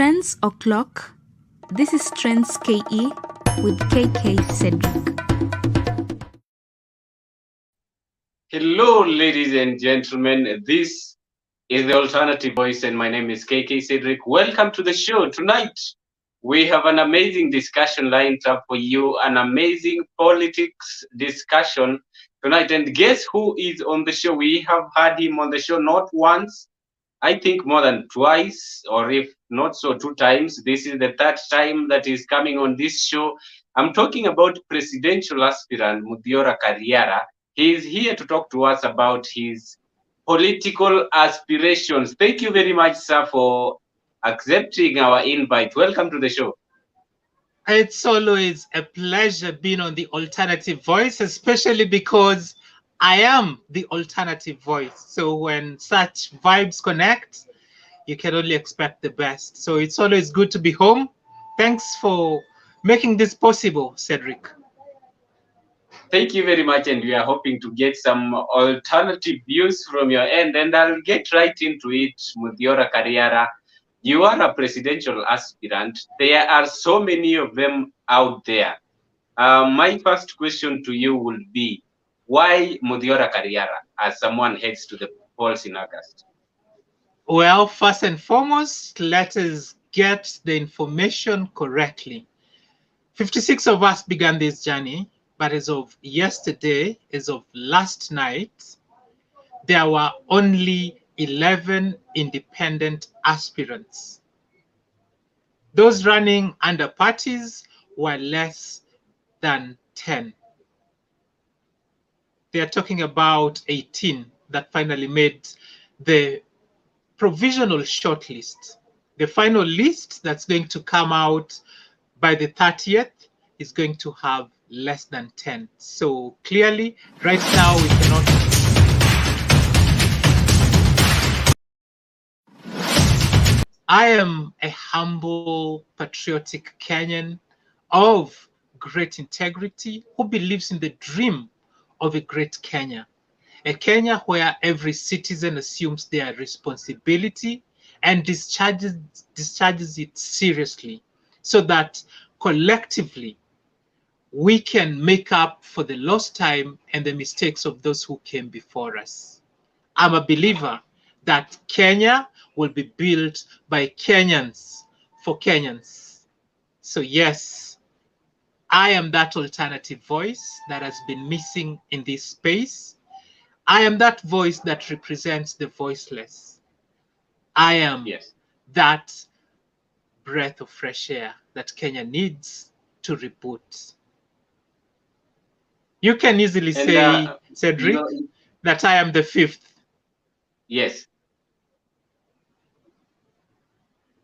Trends O'Clock. This is Trends KE with KK Cedrick. Hello, ladies and gentlemen. This is the Alternative Voice, and my name is KK Cedrick. Welcome to the show. Tonight, we have an amazing discussion lined up for you, an amazing politics discussion tonight. And guess who is on the show? We have had him on the show not once, I think more than twice, or if not so, 2 times. This is the third time that he's coming on this show. I'm talking about presidential aspirant Muthiora Kariara. He is here to talk to us about his political aspirations. Thank you very much, sir, for accepting our invite. Welcome to the show. It's always a pleasure being on the Alternative Voice, especially because I am the alternative voice. So when such vibes connect, you can only expect the best. So it's always good to be home. Thanks for making this possible, Cedric. Thank you very much, and we are hoping to get some alternative views from your end, and I'll get right into it. Muthiora Kariara, you are a presidential aspirant. There are so many of them out there. My first question to you will be, why Muthiora Kariara as someone heads to the polls in August? Well, first and foremost, let us get the information correctly. 56 of us began this journey, but as of yesterday, as of last night, there were only 11 independent aspirants. Those running under parties were less than 10. They are talking about 18 that finally made the provisional shortlist. The final list that's going to come out by the 30th is going to have less than 10. So clearly, right now, we cannot. I am a humble, patriotic Kenyan of great integrity who believes in the dream of a great Kenya. A Kenya where every citizen assumes their responsibility and discharges it seriously, so that collectively we can make up for the lost time and the mistakes of those who came before us. I'm a believer that Kenya will be built by Kenyans for Kenyans. So yes, I am that alternative voice that has been missing in this space. I am that voice that represents the voiceless. I am that breath of fresh air that Kenya needs to reboot. You can easily say, Cedric, that I am the fifth. Yes.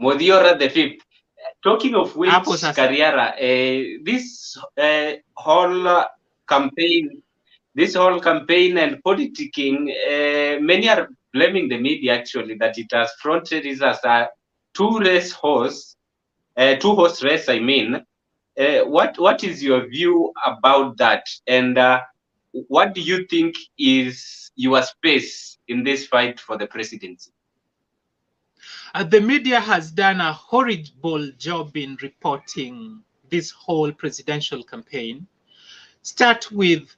Muthiora the fifth. Talking of which, Kariara, this whole campaign and politicking, many are blaming the media actually that it has fronted it as a two-horse race. I mean, what is your view about that, and what do you think is your space in this fight for the presidency? The media has done a horrible job in reporting this whole presidential campaign. Start with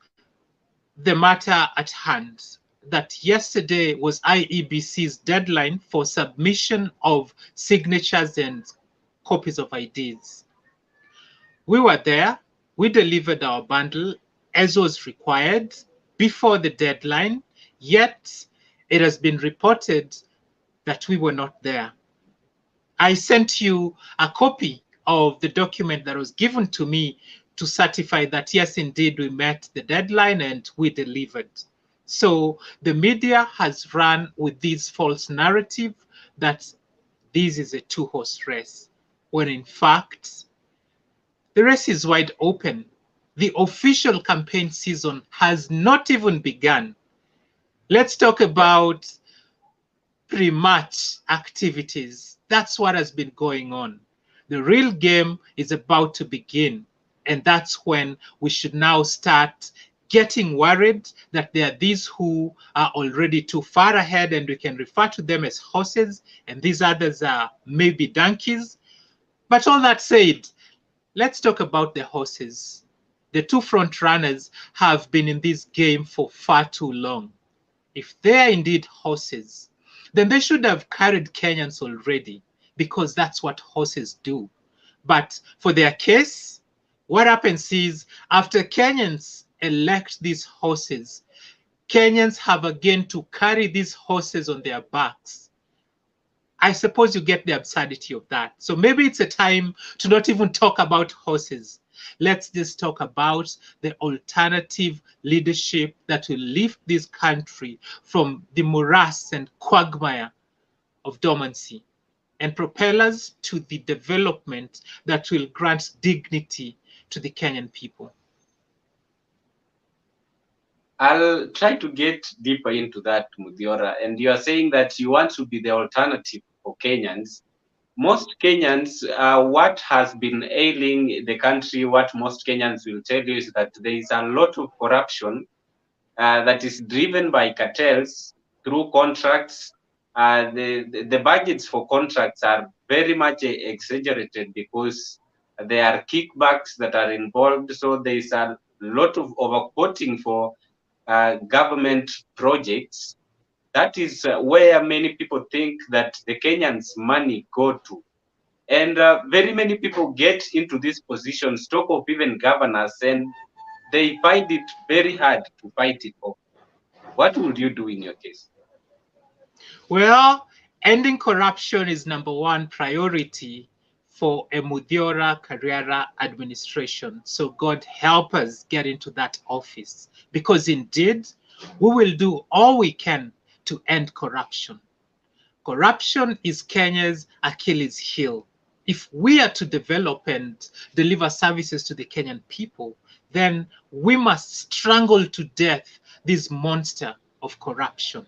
the matter at hand, that yesterday was IEBC's deadline for submission of signatures and copies of IDs. We were there, we delivered our bundle as was required before the deadline, yet it has been reported that we were not there. I sent you a copy of the document that was given to me to certify that, yes, indeed, we met the deadline and we delivered. So the media has run with this false narrative that this is a two-horse race, when in fact, the race is wide open. The official campaign season has not even begun. Let's talk about pre-match activities. That's what has been going on. The real game is about to begin, and that's when we should now start getting worried that there are these who are already too far ahead and we can refer to them as horses, and these others are maybe donkeys. But all that said, let's talk about the horses. The two front runners have been in this game for far too long. If they are indeed horses, then they should have carried Kenyans already, because that's what horses do. But for their case, what happens is after Kenyans elect these horses, Kenyans have again to carry these horses on their backs. I suppose you get the absurdity of that. So maybe it's a time to not even talk about horses. Let's just talk about the alternative leadership that will lift this country from the morass and quagmire of dormancy and propel us to the development that will grant dignity to the Kenyan people. I'll try to get deeper into that, Muthiora. And you are saying that you want to be the alternative for Kenyans. Most Kenyans, what has been ailing the country, what most Kenyans will tell you is that there is a lot of corruption that is driven by cartels through contracts. The budgets for contracts are very much exaggerated because there are kickbacks that are involved. So there is a lot of overquoting for government projects. That is where many people think that the Kenyans' money go to. And very many people get into these positions, talk of even governors, and they find it very hard to fight it off. What would you do in your case? Well, ending corruption is number one priority for a Muthiora Kariara administration. So God help us get into that office, because indeed we will do all we can to end corruption. Corruption is Kenya's Achilles heel. If we are to develop and deliver services to the Kenyan people, then we must strangle to death this monster of corruption.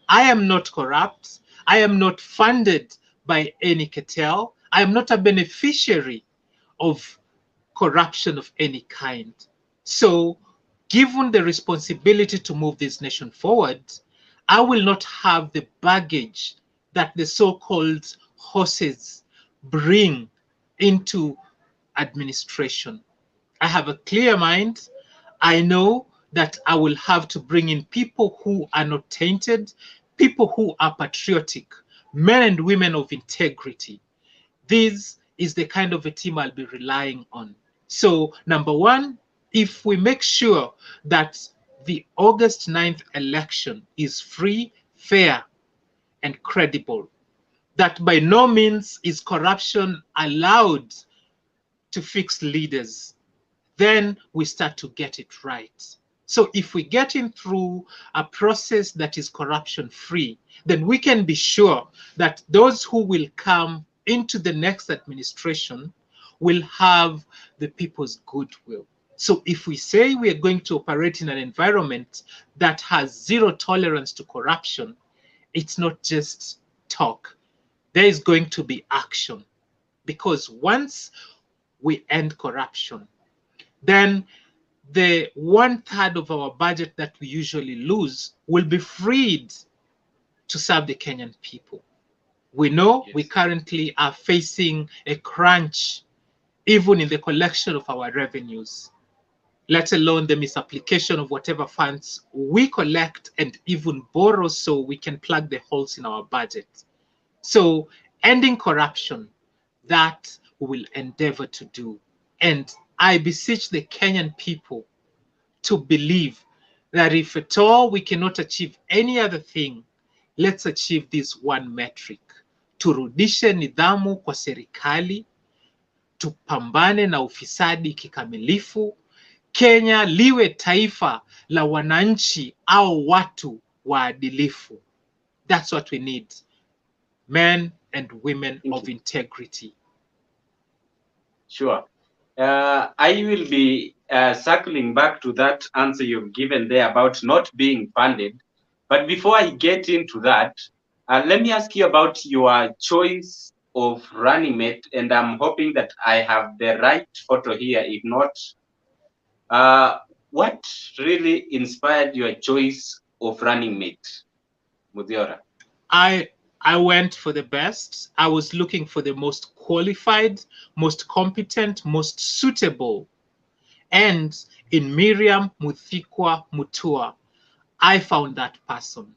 I am not corrupt. I am not funded by any cartel. I am not a beneficiary of corruption of any kind. So, given the responsibility to move this nation forward, I will not have the baggage that the so-called horses bring into administration. I have a clear mind. I know that I will have to bring in people who are not tainted, people who are patriotic, men and women of integrity. This is the kind of a team I'll be relying on. So, number one, if we make sure that the August 9th election is free, fair, and credible, that by no means is corruption allowed to fix leaders, then we start to get it right. So if we get in through a process that is corruption free, then we can be sure that those who will come into the next administration will have the people's goodwill. So if we say we are going to operate in an environment that has zero tolerance to corruption, it's not just talk. There is going to be action. Because once we end corruption, then the 1/3 of our budget that we usually lose will be freed to serve the Kenyan people. We know we currently are facing a crunch even in the collection of our revenues, let alone the misapplication of whatever funds we collect and even borrow so we can plug the holes in our budget. So ending corruption, that we will endeavor to do. And I beseech the Kenyan people to believe that if at all we cannot achieve any other thing, let's achieve this one metric: turudishe nidhamu kwa serikali, tupambane na ufisadi kikamilifu, Kenya liwe taifa la wananchi au watu waadilifu. That's what we need. Men and women of integrity. Sure. I will be circling back to that answer you've given there about not being funded. But before I get into that, let me ask you about your choice of running mate. And I'm hoping that I have the right photo here. If not, what really inspired your choice of running mate, Muthiora? I I went for the best. I was looking for the most qualified, most competent, most suitable. And in Miriam Muthikwa Mutua, I found that person.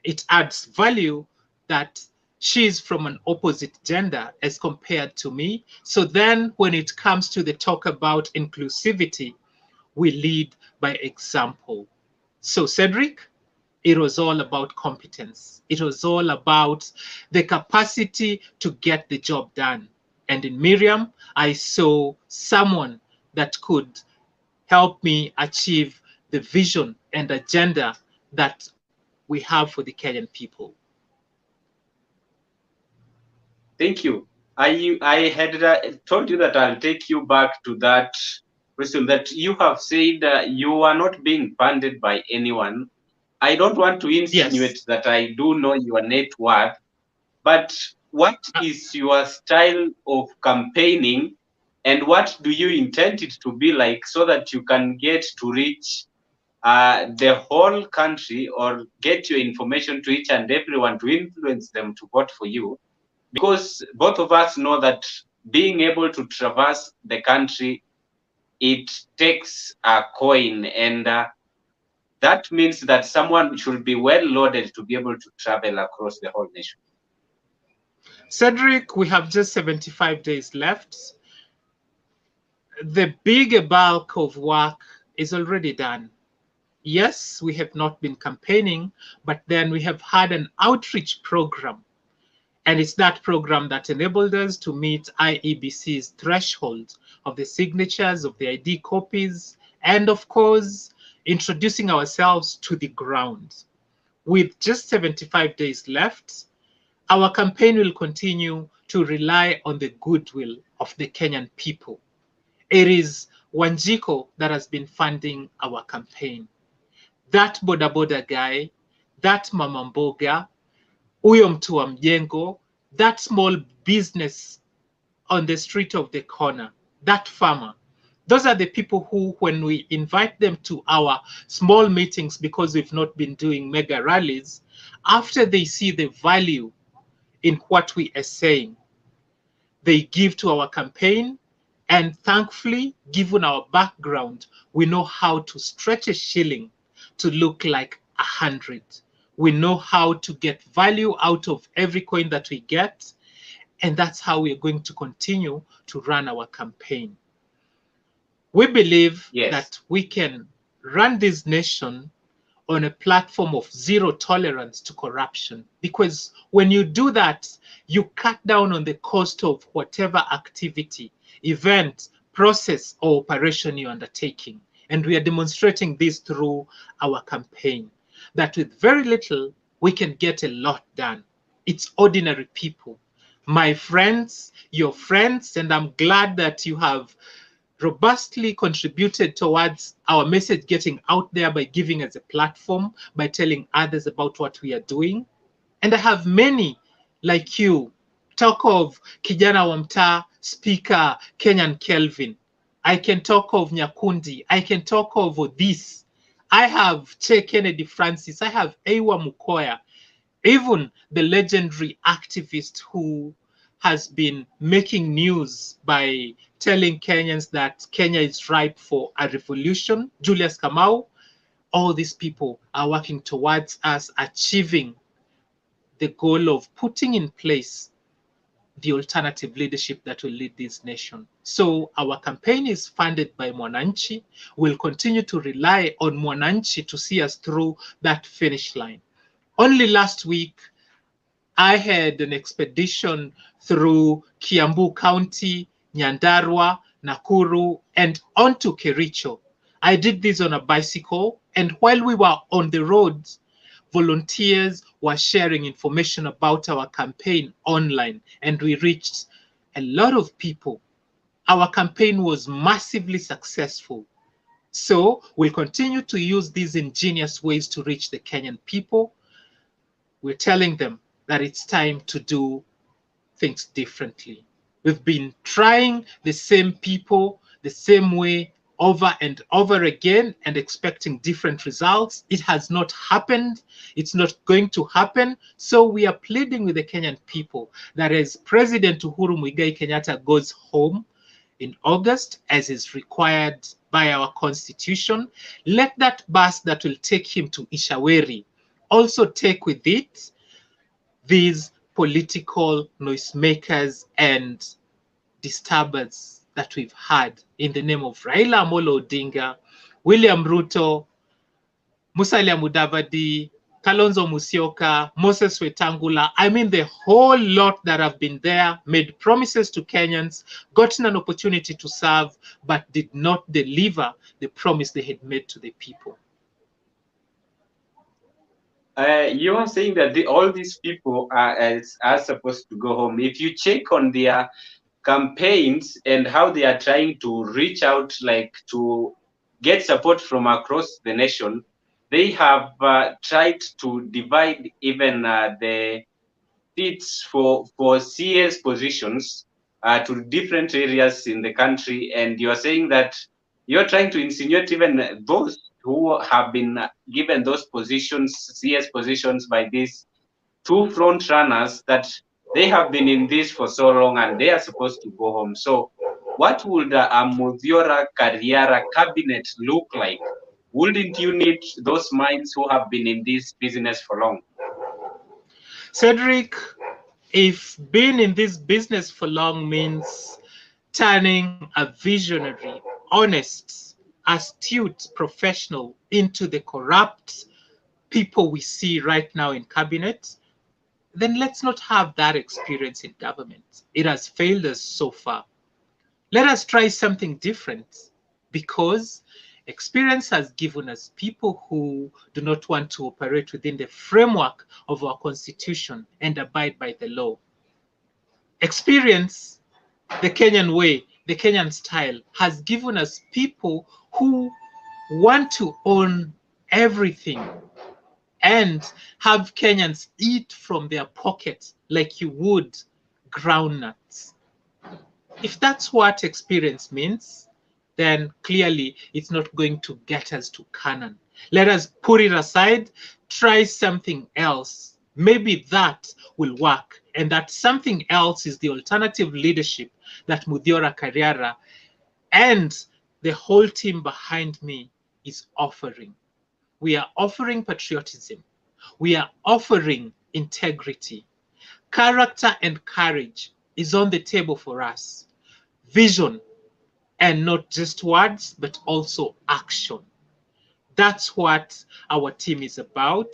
It adds value that she's from an opposite gender as compared to me. So then when it comes to the talk about inclusivity, we lead by example. So Cedric, it was all about competence. It was all about the capacity to get the job done. And in Miriam, I saw someone that could help me achieve the vision and agenda that we have for the Kenyan people. Thank you. I had told you that I'll take you back to that question that you have said you are not being funded by anyone. I don't want to Yes. insinuate that I do know your net worth, but what Uh, is your style of campaigning and what do you intend it to be like so that you can get to reach the whole country or get your information to each and everyone to influence them to vote for you? Because both of us know that being able to traverse the country, it takes a coin, and that means that someone should be well loaded to be able to travel across the whole nation. Cedric, we have just 75 days left. The big bulk of work is already done. Yes, we have not been campaigning, but then we have had an outreach program. And it's that program that enabled us to meet IEBC's threshold of the signatures, of the ID copies, and of course, introducing ourselves to the ground. With just 75 days left, our campaign will continue to rely on the goodwill of the Kenyan people. It is Wanjiko that has been funding our campaign. That boda boda guy, that mama mboga, huyo mtu wa mjengo, that small business on the street of the corner, that farmer. Those are the people who, when we invite them to our small meetings, because we've not been doing mega rallies, after they see the value in what we are saying, they give to our campaign. And thankfully, given our background, we know how to stretch a shilling to look like 100. We know how to get value out of every coin that we get. And that's how we're going to continue to run our campaign. We believe Yes. that we can run this nation on a platform of zero tolerance to corruption. Because when you do that, you cut down on the cost of whatever activity, event, process, or operation you're undertaking. And we are demonstrating this through our campaign, that with very little, we can get a lot done. It's ordinary people, my friends, your friends, and I'm glad that you have robustly contributed towards our message getting out there by giving us a platform, by telling others about what we are doing. And I have many like you. Talk of Kijana wa Mtaa, Speaker Kenyan Kelvin. I can talk of Nyakundi. I can talk of this. I have Che Kennedy Francis. I have Ewa Mukoya. Even the legendary activist who has been making news by telling Kenyans that Kenya is ripe for a revolution, Julius Kamau. All these people are working towards us achieving the goal of putting in place the alternative leadership that will lead this nation. So our campaign is funded by Mwananchi. We'll continue to rely on Mwananchi to see us through that finish line. Only last week, I had an expedition through Kiambu County, Nyandarua, Nakuru, and onto Kericho. I did this on a bicycle, and while we were on the road, volunteers were sharing information about our campaign online, and we reached a lot of people. Our campaign was massively successful. So we'll continue to use these ingenious ways to reach the Kenyan people. We're telling them that it's time to do things differently. We've been trying the same people, the same way over and over again and expecting different results. It has not happened. It's not going to happen. So we are pleading with the Kenyan people that as President Uhuru Muigai Kenyatta goes home in August, as is required by our constitution, let that bus that will take him to Ishaweri also take with it these political noisemakers and disturbers that we've had in the name of Raila Amolo Odinga, William Ruto, Musalia Mudavadi, Kalonzo Musyoka, Moses Wetangula. I mean, the whole lot that have been there, made promises to Kenyans, gotten an opportunity to serve, but did not deliver the promise they had made to the people. You are saying that all these people are supposed to go home. If you check on their campaigns and how they are trying to reach out, like to get support from across the nation, they have tried to divide even the seats for CS positions to different areas in the country. And you're saying that you're trying to insinuate even those who have been given those positions, CS positions, by these two front runners, that they have been in this for so long and they are supposed to go home. So what would a Muthiora Kariara cabinet look like? Wouldn't you need those minds who have been in this business for long? Cedric, if being in this business for long means turning a visionary, honest, astute professional into the corrupt people we see right now in cabinet, then let's not have that experience in government. It has failed us so far. Let us try something different, because experience has given us people who do not want to operate within the framework of our constitution and abide by the law. Experience, the Kenyan way, the Kenyan style, has given us people who want to own everything and have Kenyans eat from their pockets like you would groundnuts. If that's what experience means, then clearly it's not going to get us to Canaan. Let us put it aside, try something else. Maybe that will work. And that something else is the alternative leadership that Muthiora Kariara and the whole team behind me is offering. We are offering patriotism. We are offering integrity. Character and courage is on the table for us. Vision, and not just words, but also action. That's what our team is about.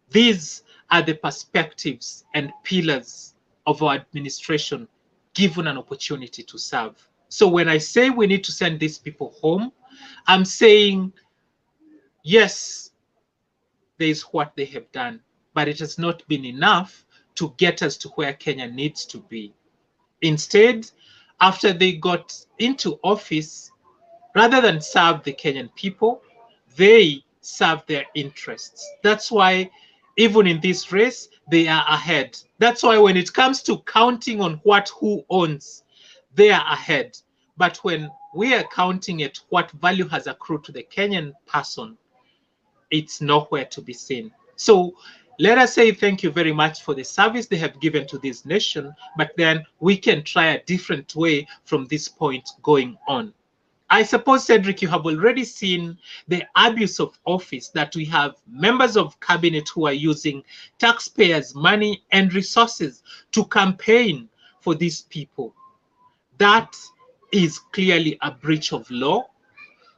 These are the perspectives and pillars of our administration given an opportunity to serve. So when I say we need to send these people home, I'm saying, yes, there is what they have done, but it has not been enough to get us to where Kenya needs to be. Instead, after they got into office, rather than serve the Kenyan people, they serve their interests. That's why even in this race, they are ahead. That's why when it comes to counting on who owns, they are ahead. But when we are counting at what value has accrued to the Kenyan person, it's nowhere to be seen. So let us say thank you very much for the service they have given to this nation, but then we can try a different way from this point going on. I suppose, Cedric, you have already seen the abuse of office, that we have members of cabinet who are using taxpayers' money and resources to campaign for these people. That is clearly a breach of law.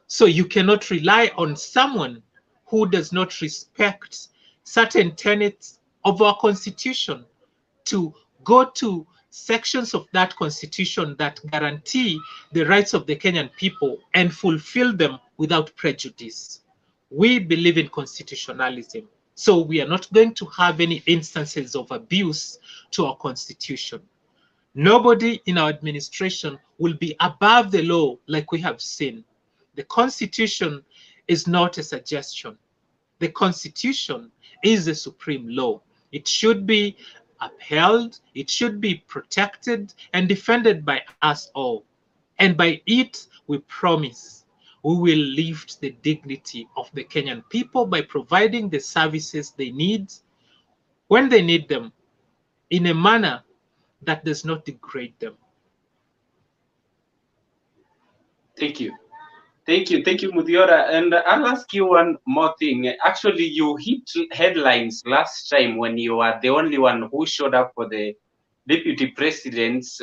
So you cannot rely on someone who does not respect certain tenets of our constitution to go to sections of that constitution that guarantee the rights of the Kenyan people and fulfill them without prejudice. We believe in constitutionalism, so we are not going to have any instances of abuse to our constitution. Nobody in our administration will be above the law like we have seen. The constitution is not a suggestion. The constitution is the supreme law. It should be upheld, it should be protected and defended by us all. And by it, we promise we will lift the dignity of the Kenyan people by providing the services they need when they need them in a manner that does not degrade them. Thank you. Thank you, Muthiora. And I'll ask you one more thing. Actually, you hit headlines last time when you were the only one who showed up for the deputy president's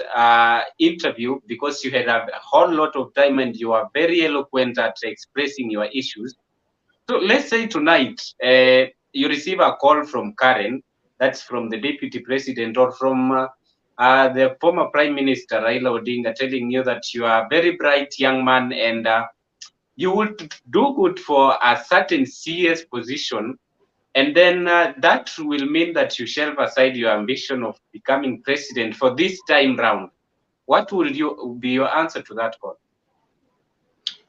interview because you had a whole lot of time and you are very eloquent at expressing your issues. So let's say tonight you receive a call from Karen, that's from the deputy president, or from the former prime minister Raila Odinga, telling you that you are a very bright young man and you would do good for a certain CS position, and then that will mean that you shelve aside your ambition of becoming president for this time round. What will be your answer to that call?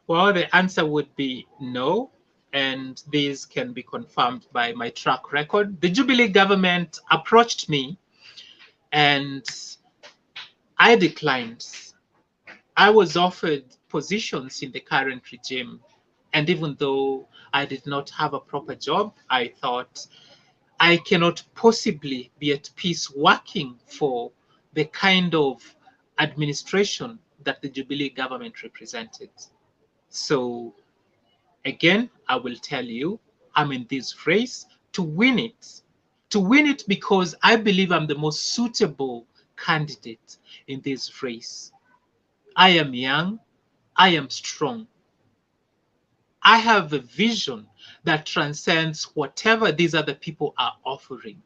Well, the answer would be no, and this can be confirmed by my track record. The Jubilee government approached me and I declined. I was offered positions in the current regime, and even though I did not have a proper job, I thought I cannot possibly be at peace working for the kind of administration that the Jubilee government represented. So again, I will tell you, I'm in this race to win it. To win it because I believe I'm the most suitable candidate in this race. I am young, I am strong. I have a vision that transcends whatever these other people are offering.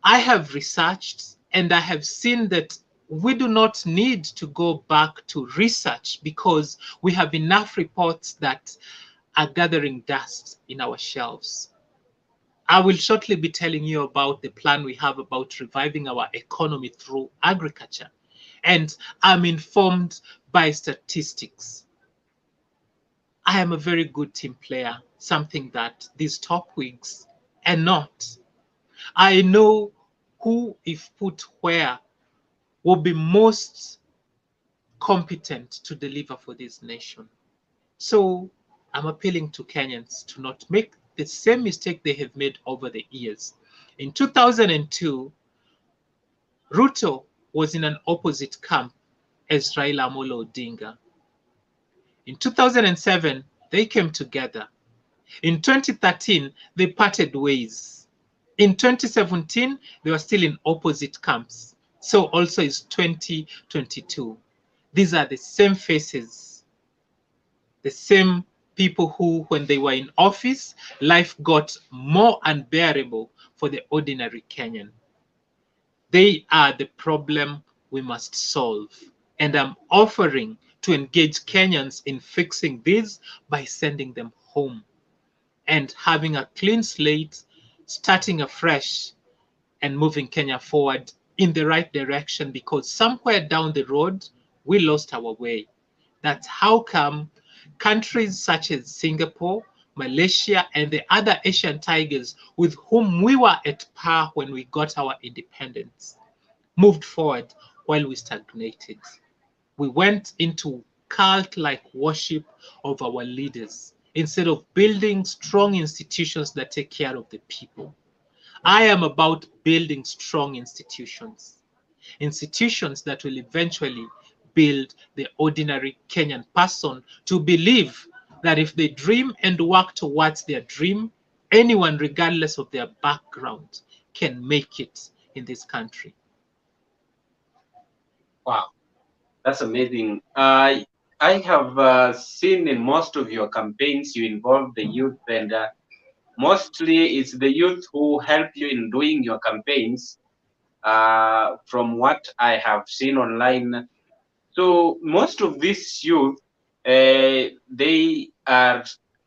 I have researched and I have seen that we do not need to go back to research because we have enough reports that are gathering dust in our shelves. I will shortly be telling you about the plan we have about reviving our economy through agriculture. And I'm informed by statistics. I am a very good team player, something that these top wigs are not. I know who, if put where, will be most competent to deliver for this nation. So I'm appealing to Kenyans to not make the same mistake they have made over the years. In 2002, Ruto was in an opposite camp as Raila Amolo Odinga. In 2007, they came together. In 2013, they parted ways. In 2017, they were still in opposite camps. So also is 2022. These are the same faces, the same people who, when they were in office, life got more unbearable for the ordinary Kenyan. They are the problem we must solve. And I'm offering to engage Kenyans in fixing this by sending them home and having a clean slate, starting afresh and moving Kenya forward in the right direction, because somewhere down the road, we lost our way. That's how come countries such as Singapore, Malaysia, and the other Asian tigers with whom we were at par when we got our independence moved forward while we stagnated. We went into cult-like worship of our leaders instead of building strong institutions that take care of the people. I am about building strong institutions, institutions that will eventually build the ordinary Kenyan person to believe that if they dream and work towards their dream, anyone, regardless of their background, can make it in this country. Wow, that's amazing. I have seen in most of your campaigns you involve the youth, and mostly it's the youth who help you in doing your campaigns. From what I have seen online, so most of these youth, they are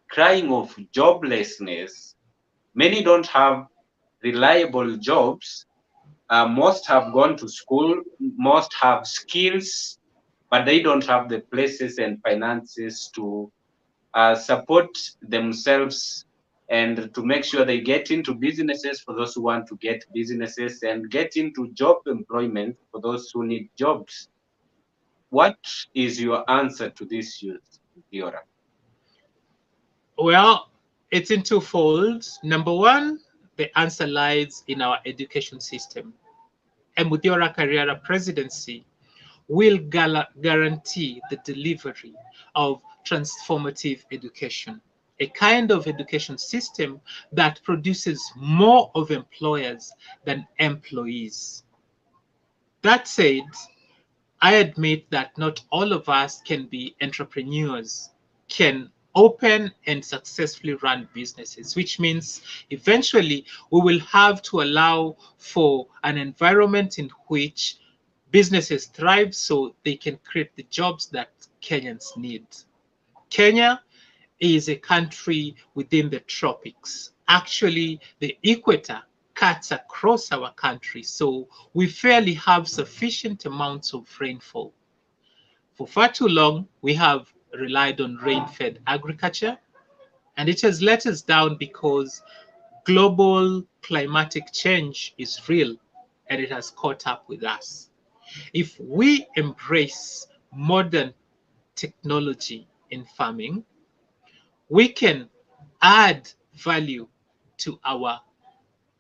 crying of joblessness. Many don't have reliable jobs. Most have gone to school. Most have skills, but they don't have the places and finances to support themselves and to make sure they get into businesses for those who want to get businesses and get into job employment for those who need jobs. What is your answer to this youth? Muthiora? Well, it's in twofold. Number one, the answer lies in our education system. A Muthiora Kariara presidency will guarantee the delivery of transformative education, a kind of education system that produces more of employers than employees. That said, I admit that not all of us can be entrepreneurs, can open and successfully run businesses, which means eventually we will have to allow for an environment in which businesses thrive so they can create the jobs that Kenyans need. Kenya is a country within the tropics. Actually, the equator cuts across our country, so we fairly have sufficient amounts of rainfall. For far too long, we have relied on rain-fed agriculture, and it has let us down because global climatic change is real and it has caught up with us. If we embrace modern technology in farming, we can add value to our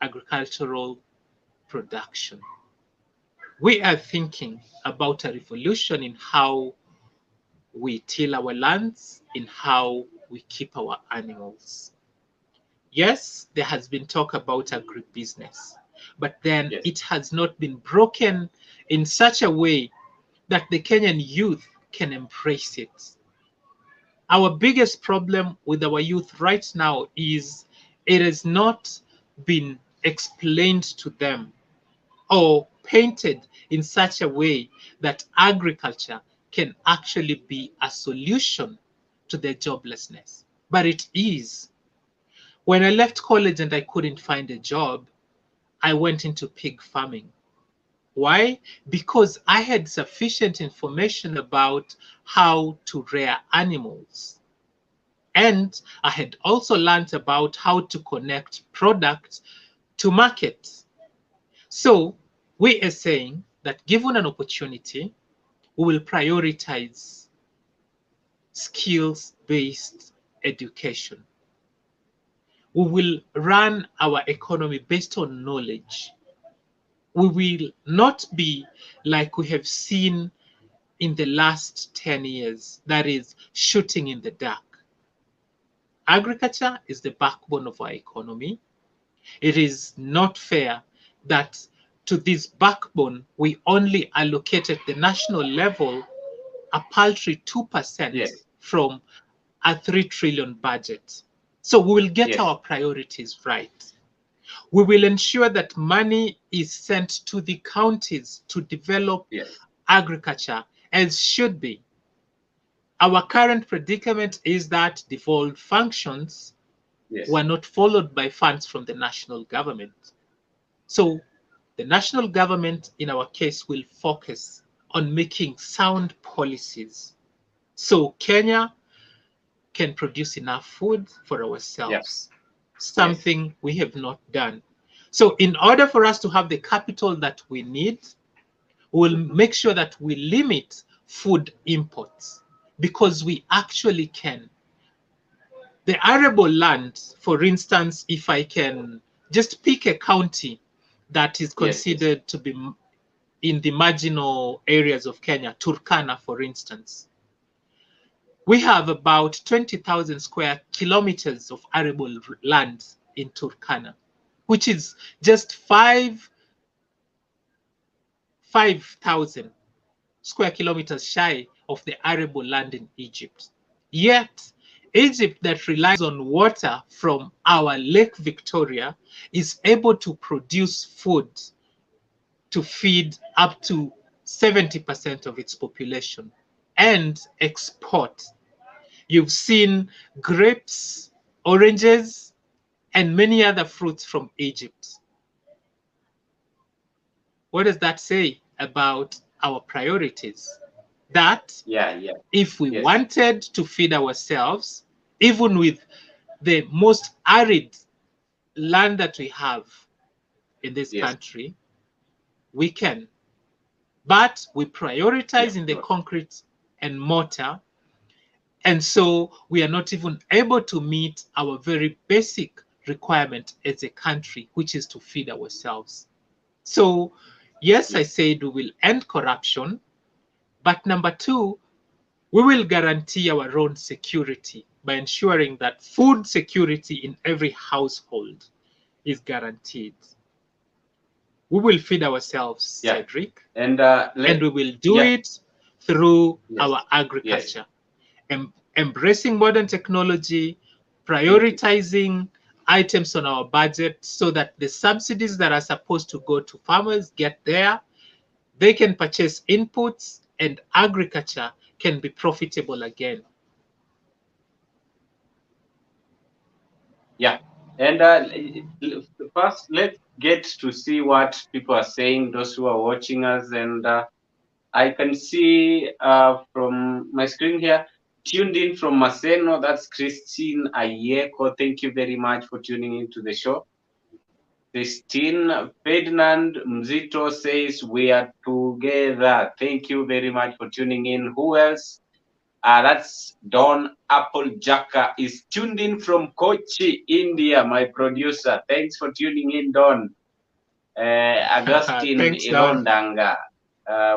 agricultural production. We are thinking about a revolution in how we till our lands, in how we keep our animals. Yes, there has been talk about agribusiness, but then Yes. it has not been broken in such a way that the Kenyan youth can embrace it. Our biggest problem with our youth right now is it has not been explained to them or painted in such a way that agriculture can actually be a solution to their joblessness. But it is. When I left college and I couldn't find a job, I went into pig farming. Why? Because I had sufficient information about how to rear animals. And I had also learned about how to connect products to market. So we are saying that given an opportunity, we will prioritize skills-based education. We will run our economy based on knowledge. We will not be like we have seen in the last 10 years, that is shooting in the dark. Agriculture is the backbone of our economy. It is not fair that to this backbone, we only allocate at the national level a paltry 2% Yes. from a 3 trillion budget. So we will get Yes. our priorities right. We will ensure that money is sent to the counties to develop Yes. agriculture as should be. Our current predicament is that devolved functions Yes. were not followed by funds from the national government. So the national government, in our case, will focus on making sound policies so Kenya can produce enough food for ourselves, something we have not done. So in order for us to have the capital that we need, we'll make sure that we limit food imports because we actually can. The arable land, for instance, if I can just pick a county that is considered to be in the marginal areas of Kenya, Turkana, for instance, we have about 20,000 square kilometers of arable land in Turkana, which is just 5,000 square kilometers shy of the arable land in Egypt. Yet, Egypt, that relies on water from our Lake Victoria, is able to produce food to feed up to 70% of its population and export. You've seen grapes, oranges, and many other fruits from Egypt. What does that say about our priorities? That if we wanted to feed ourselves, even with the most arid land that we have in this country, we can. But we prioritize in the concrete and mortar, And so we are not even able to meet our very basic requirement as a country, which is to feed ourselves. So, yes, I said we will end corruption, but number two, we will guarantee our own security by ensuring that food security in every household is guaranteed. We will feed ourselves, Cedric, and we will do it through our Yes. agriculture. Embracing modern technology, prioritizing items on our budget so that the subsidies that are supposed to go to farmers get there, they can purchase inputs, and agriculture can be profitable again. Yeah, and first let's get to see what people are saying, those who are watching us, and I can see from my screen here, tuned in from Maseno, that's Christine Ayeko. Thank you very much for tuning into the show. Christine Ferdinand Mzito says, we are together. Thank you very much for tuning in. Who else? That's Don Applejacka is tuned in from Kochi, India, my producer. Thanks for tuning in, Don. Augustine Thanks, Don. Ilondanga.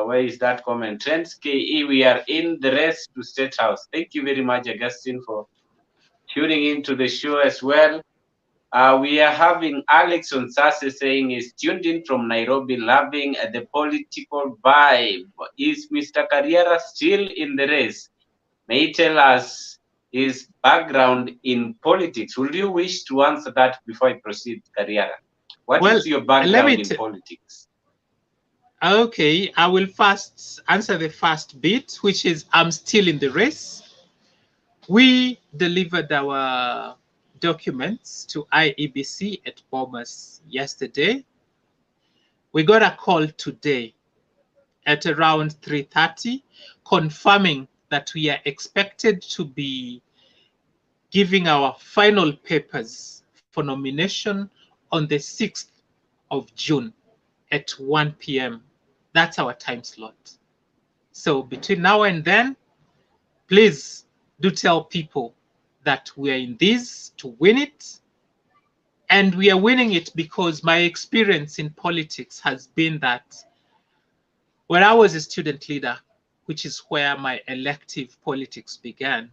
Where is that comment? Trends KE, we are in the race to State House. Thank you very much, Augustine, for tuning into the show as well. We are having Alex Onsase saying is tuned in from Nairobi, loving the political vibe. Is Mr. Kariara still in the race? May he tell us his background in politics? Would you wish to answer that before I proceed, Kariara? What is your background in politics? Okay, I will first answer the first bit, which is I'm still in the race. We delivered our documents to IEBC at Bomas yesterday. We got a call today at around 3:30 confirming that we are expected to be giving our final papers for nomination on the 6th of June at 1 p.m. That's our time slot. So between now and then, please do tell people that we are in this to win it. And we are winning it because my experience in politics has been that when I was a student leader, which is where my elective politics began,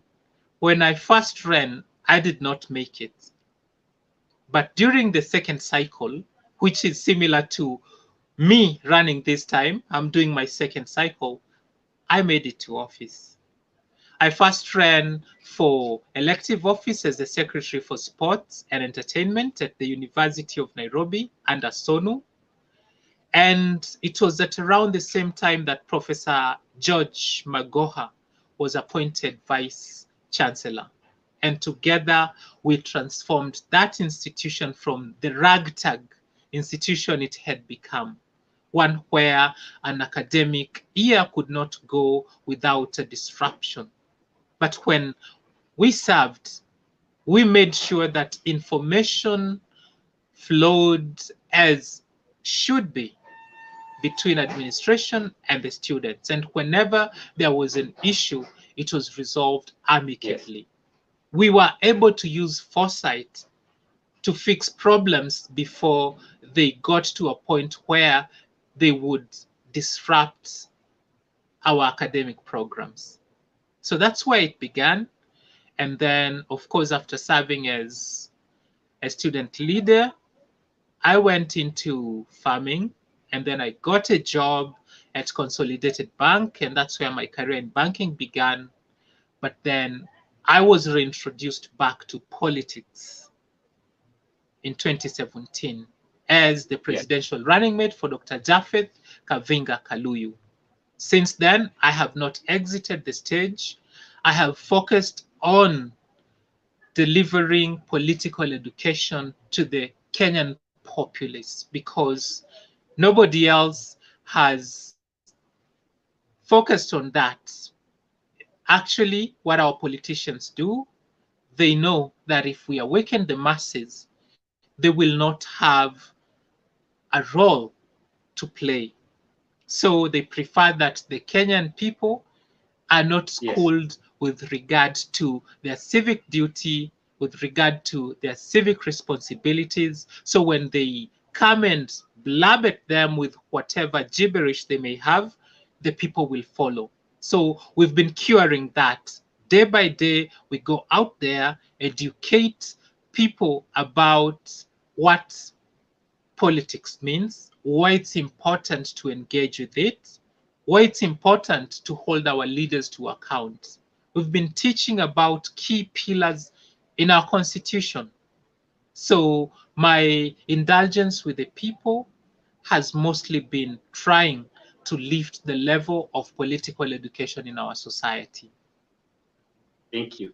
when I first ran, I did not make it. But during the second cycle, which is similar to me running this time, I'm doing my second cycle, I made it to office. I first ran for elective office as the Secretary for Sports and Entertainment at the University of Nairobi under SONU. And it was at around the same time that Professor George Magoha was appointed Vice Chancellor. And together we transformed that institution from the ragtag institution it had become, one where an academic year could not go without a disruption. But when we served, we made sure that information flowed as should be between administration and the students. And whenever there was an issue, it was resolved amicably. Yes. We were able to use foresight to fix problems before they got to a point where they would disrupt our academic programs. So that's where it began. And then, of course, after serving as a student leader, I went into farming, and then I got a job at Consolidated Bank, and that's where my career in banking began. But then I was reintroduced back to politics in 2017 as the presidential running mate for Dr. Japheth Kavinga Kaluyu. Since then, I have not exited the stage. I have focused on delivering political education to the Kenyan populace because nobody else has focused on that. Actually, what our politicians do, they know that if we awaken the masses, they will not have a role to play. So they prefer that the Kenyan people are not schooled with regard to their civic duty, with regard to their civic responsibilities. So when they come and blab at them with whatever gibberish they may have, the people will follow. So we've been curing that. Day by day, we go out there, educate people about what politics means, why it's important to engage with it, why it's important to hold our leaders to account. We've been teaching about key pillars in our constitution. So my indulgence with the people has mostly been trying to lift the level of political education in our society. Thank you.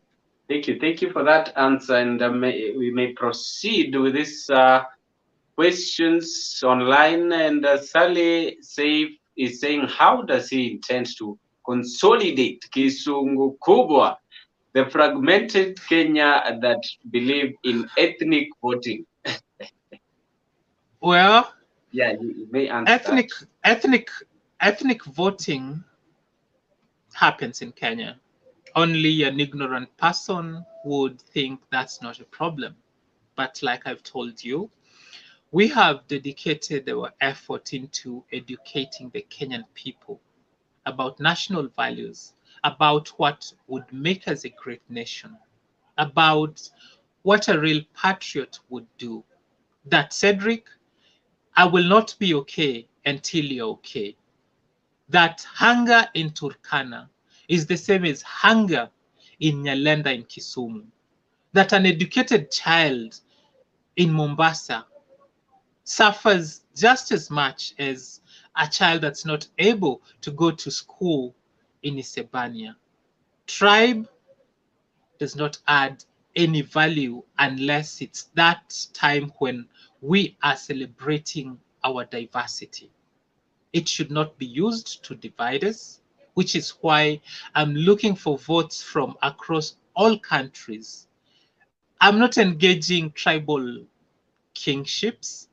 Thank you for that answer. And we may proceed with this questions online. And Sally Saif is saying, how does he intend to consolidate Kisungu Kubwa, the fragmented Kenya that believe in ethnic voting? Well, yeah, you may answer ethnic voting happens in Kenya. Only an ignorant person would think that's not a problem. But like I've told you, we have dedicated our effort into educating the Kenyan people about national values, about what would make us a great nation, about what a real patriot would do. That Cedric, I will not be okay until you're okay. That hunger in Turkana is the same as hunger in Nyalenda in Kisumu. That an educated child in Mombasa suffers just as much as a child that's not able to go to school in Isebania. Tribe does not add any value unless it's that time when we are celebrating our diversity. It should not be used to divide us, which is why I'm looking for votes from across all countries. I'm not engaging tribal kingships.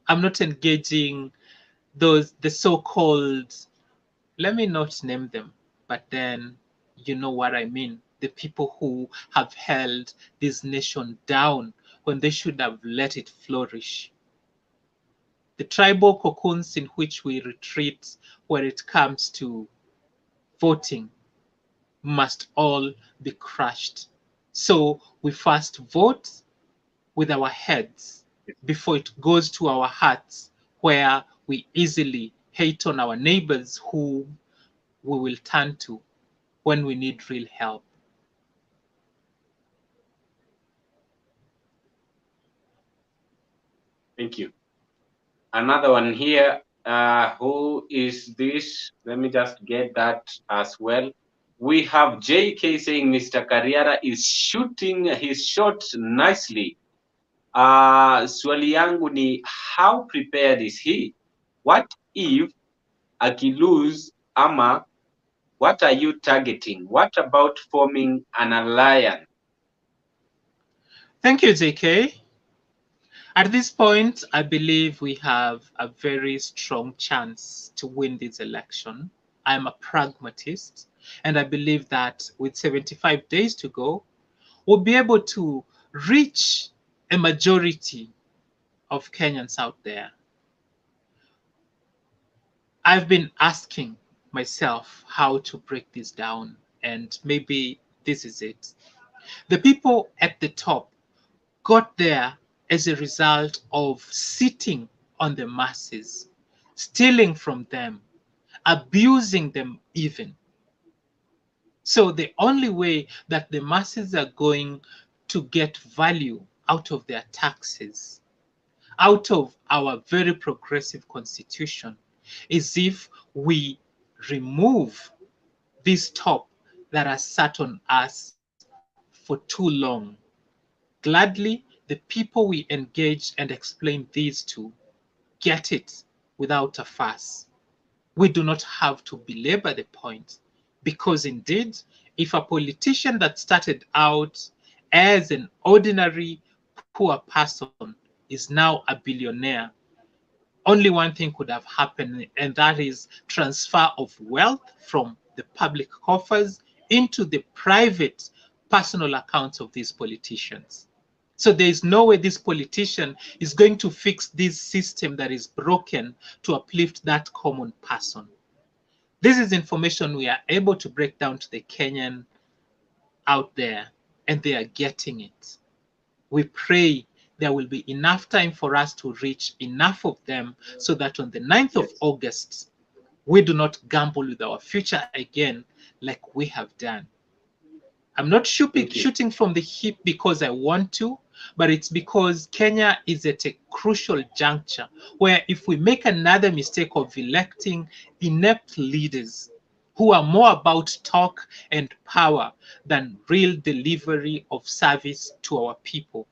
I'm not engaging the so-called, let me not name them, but then you know what I mean. The people who have held this nation down when they should have let it flourish. The tribal cocoons in which we retreat when it comes to voting must all be crushed. So we first vote with our heads before it goes to our hearts, where we easily hate on our neighbors who we will turn to when we need real help. Thank you. Another one here. Who is this? Let me just get that as well. We have JK saying Mr. Kariara is shooting his shot nicely. Swali yangu ni, how prepared is he? What if akilose ama, what are you targeting? What about forming an alliance? Thank you, JK. At this point, I believe we have a very strong chance to win this election. I'm a pragmatist, and I believe that with 75 days to go, we'll be able to reach a majority of Kenyans out there. I've been asking myself how to break this down, and maybe this is it. The people at the top got there as a result of sitting on the masses, stealing from them, abusing them even. So the only way that the masses are going to get value out of their taxes, out of our very progressive constitution, is if we remove this top that has sat on us for too long. Gladly, the people we engage and explain these to get it without a fuss. We do not have to belabor the point, because indeed, if a politician that started out as an ordinary poor person is now a billionaire, only one thing could have happened, and that is transfer of wealth from the public coffers into the private personal accounts of these politicians. So there is no way this politician is going to fix this system that is broken to uplift that common person. This is information we are able to break down to the Kenyan out there, and they are getting it. We pray there will be enough time for us to reach enough of them so that on the 9th of August, we do not gamble with our future again like we have done. I'm not shooting from the hip because I want to, but it's because Kenya is at a crucial juncture where if we make another mistake of electing inept leaders who are more about talk and power than real delivery of service to our people,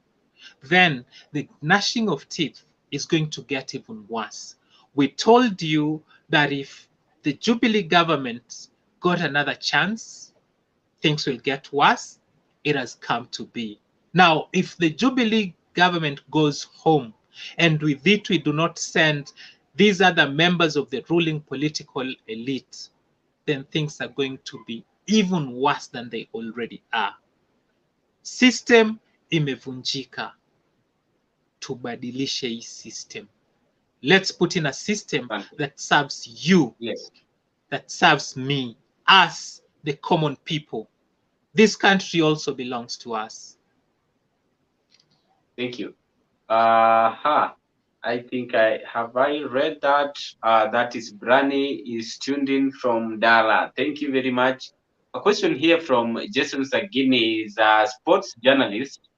then the gnashing of teeth is going to get even worse. We told you that if the Jubilee government got another chance, things will get worse. It has come to be. Now, if the Jubilee government goes home and with it we do not send these other members of the ruling political elite, then things are going to be even worse than they already are. System imevunjika. Tubadilishe hii system. Let's put in a system that serves you, that serves me, us, the common people. This country also belongs to us. Thank you. I think I read that. That is Brani is tuned in from Dala. Thank you very much. A question here from Jason Sagini is a sports journalist.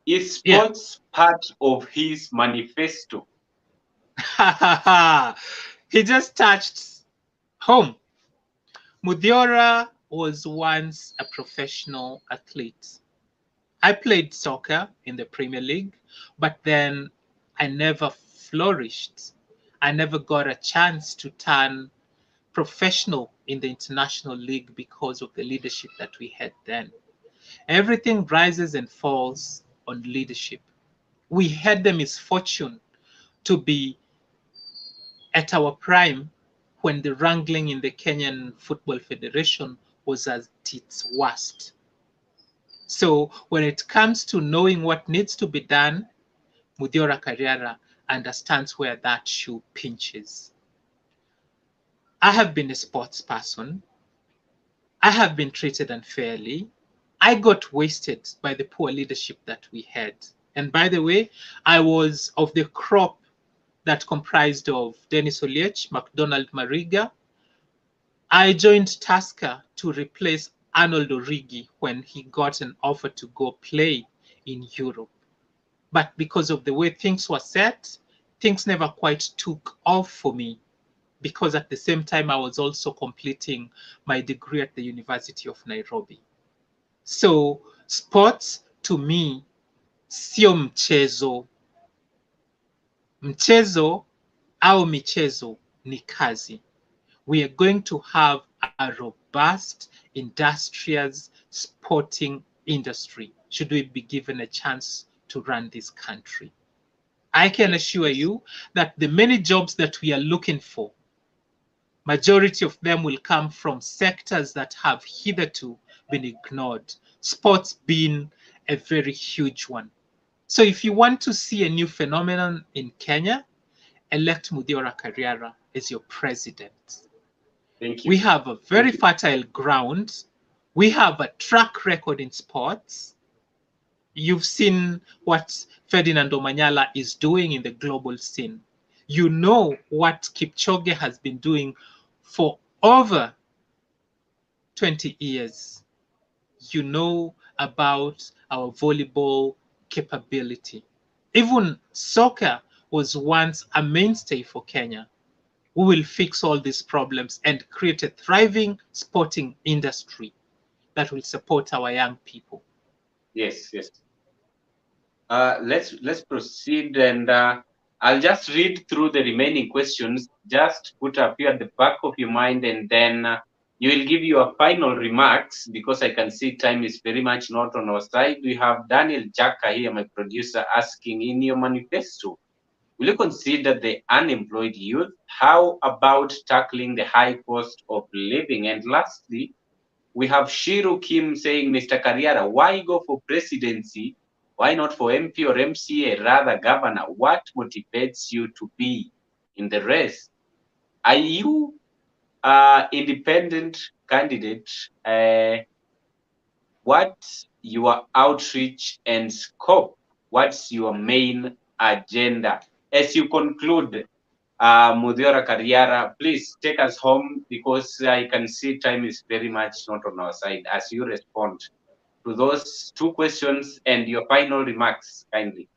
Is sports part of his manifesto? He just touched home. Muthiora was once a professional athlete. I played soccer in the Premier League, but then I never flourished. I never got a chance to turn professional in the international league because of the leadership that we had then. Everything rises and falls on leadership. We had the misfortune to be at our prime when the wrangling in the Kenyan Football Federation was at its worst. So when it comes to knowing what needs to be done, Muthiora Kariara understands where that shoe pinches. I have been a sports person. I have been treated unfairly. I got wasted by the poor leadership that we had. And by the way, I was of the crop that comprised of Dennis Oliech, McDonald Mariga. I joined Tusker to replace Arnold Origi when he got an offer to go play in Europe. But because of the way things were set, things never quite took off for me, because at the same time I was also completing my degree at the University of Nairobi. So sports to me sio mchezo. Mchezo au michezo ni kazi. We are going to have a robust, industrious, sporting industry should we be given a chance to run this country. I can assure you that the many jobs that we are looking for, majority of them will come from sectors that have hitherto been ignored, sports being a very huge one. So if you want to see a new phenomenon in Kenya, elect Muthiora Kariara as your president. Thank you. We have a very fertile ground. We have a track record in sports. You've seen what Ferdinand Omanyala is doing in the global scene. You know what Kipchoge has been doing for over 20 years. You know about our volleyball capability. Even soccer was once a mainstay for Kenya. We will fix all these problems and create a thriving sporting industry that will support our young people. Yes. Let's proceed, and I'll just read through the remaining questions. Just put a few at the back of your mind, and then you will give your final remarks, because I can see time is very much not on our side. We have Daniel Jaka here, my producer, asking, in your manifesto, will you consider the unemployed youth? How about tackling the high cost of living? And lastly, We have Shiru Kim saying, Mr. Kariara, why go for presidency? Why not for MP or MCA, rather governor? What motivates you to be in the race? Are you independent candidate? What's your outreach and scope? What's your main agenda? As you conclude, Muthiora Kariara, please take us home because I can see time is very much not on our side as you respond to those two questions and your final remarks, kindly.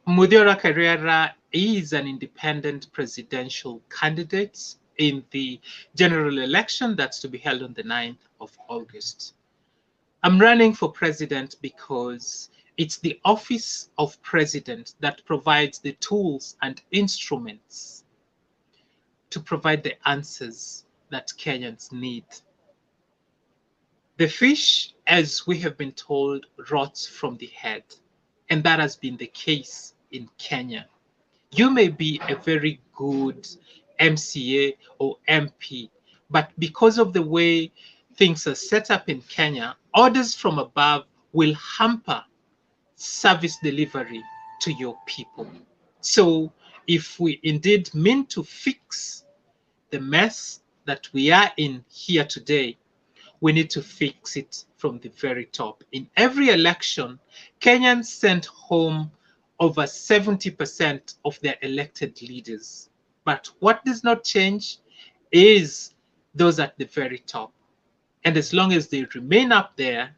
Muthiora Kariara is an independent presidential candidate in the general election that's to be held on the 9th of August. I'm running for president because it's the office of president that provides the tools and instruments to provide the answers that Kenyans need. The fish, as we have been told, rots from the head, and that has been the case in Kenya. You may be a very good MCA or MP, but because of the way things are set up in Kenya, orders from above will hamper service delivery to your people. So if we indeed mean to fix the mess that we are in here today, we need to fix it from the very top. In every election, Kenyans sent home over 70% of their elected leaders. But what does not change is those at the very top. And as long as they remain up there,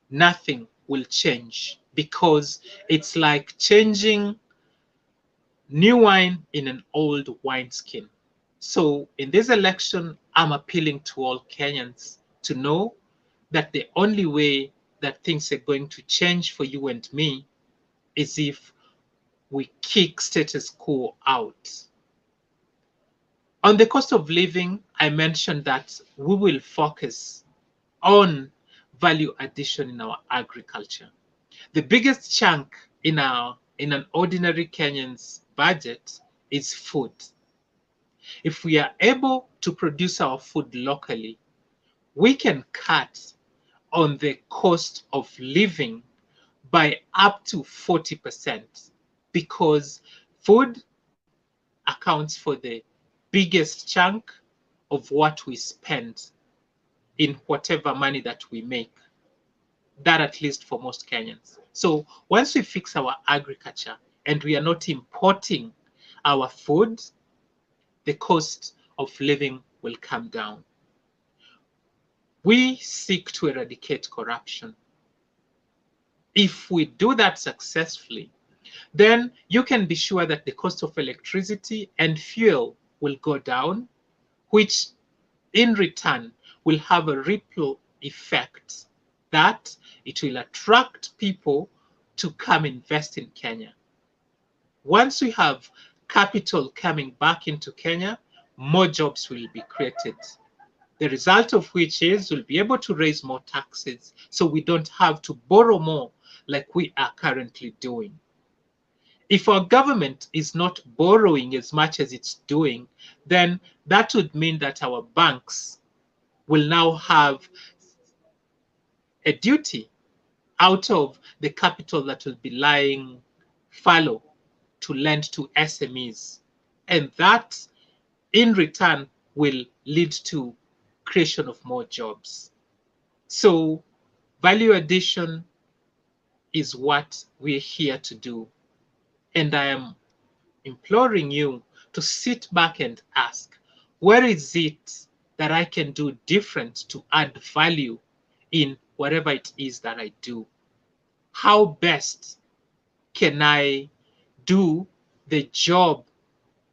nothing will change because it's like changing new wine in an old wineskin. So in this election, I'm appealing to all Kenyans to know that the only way that things are going to change for you and me is if we kick status quo out. On the cost of living, I mentioned that we will focus on value addition in our agriculture. The biggest chunk in an ordinary Kenyan's budget is food. If we are able to produce our food locally, we can cut on the cost of living by up to 40% because food accounts for the biggest chunk of what we spend in whatever money that we make. That at least for most Kenyans. So once we fix our agriculture and we are not importing our food, the cost of living will come down. We seek to eradicate corruption. If we do that successfully, then you can be sure that the cost of electricity and fuel will go down, which in return will have a ripple effect that it will attract people to come invest in Kenya. Once we have capital coming back into Kenya, more jobs will be created. The result of which is we'll be able to raise more taxes so we don't have to borrow more like we are currently doing. If our government is not borrowing as much as it's doing, then that would mean that our banks will now have a duty out of the capital that will be lying fallow to lend to SMEs. And that in return will lead to creation of more jobs. So value addition is what we're here to do. And I am imploring you to sit back and ask, where is it that I can do different to add value in whatever it is that I do? How best can I do the job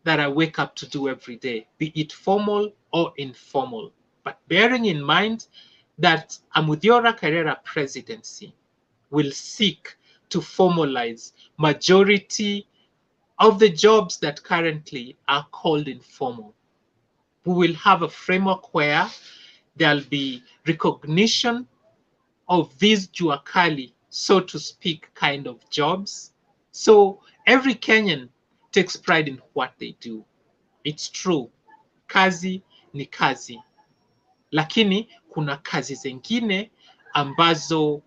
that I wake up to do every day, be it formal or informal? But bearing in mind that a Muthiora Kariara presidency will seek to formalize majority of the jobs that currently are called informal. We will have a framework where there'll be recognition of these juakali, so to speak, kind of jobs. So every Kenyan takes pride in what they do. It's true, kazi ni kazi. Lakini kuna kazi zingine ambazo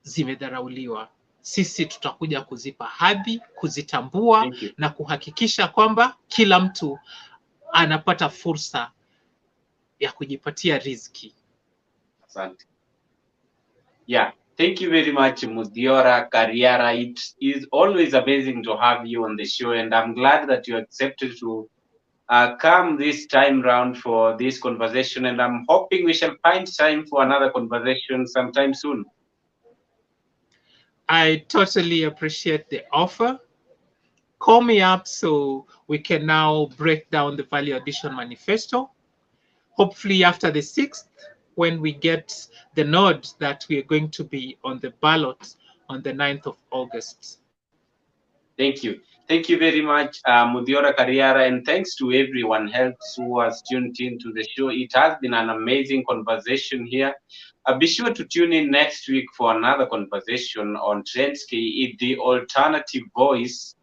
zimedharauliwa. Sisi tutakuja kuzipa hadhi, kuzitambua na kuhakikisha kwamba kila mtu anapata fursa ya kujipatia riziki. Asante. Yeah, thank you very much, Muthiora Kariara. It is always amazing to have you on the show, and I'm glad that you accepted to come this time round for this conversation, and I'm hoping we shall find time for another conversation sometime soon. I totally appreciate the offer. Call me up so we can now break down the Value Addition Manifesto. Hopefully after the 6th, when we get the nod that we are going to be on the ballot on the 9th of August. Thank you. Thank you very much, Muthiora Kariara, and thanks to everyone else who has tuned in to the show. It has been an amazing conversation here. Be sure to tune in next week for another conversation on Trends KE, the alternative voice.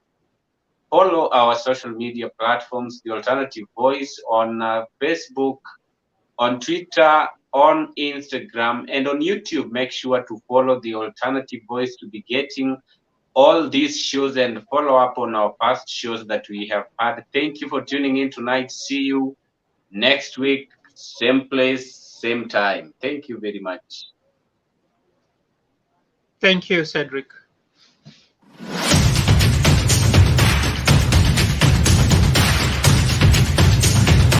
Follow our social media platforms, the alternative voice on Facebook, on Twitter, on Instagram, and on YouTube. Make sure to follow the alternative voice to be getting all these shows and follow up on our past shows that we have had. Thank you for tuning in tonight. See you next week, same place, same time. Thank you very much. Thank you, Cedrick.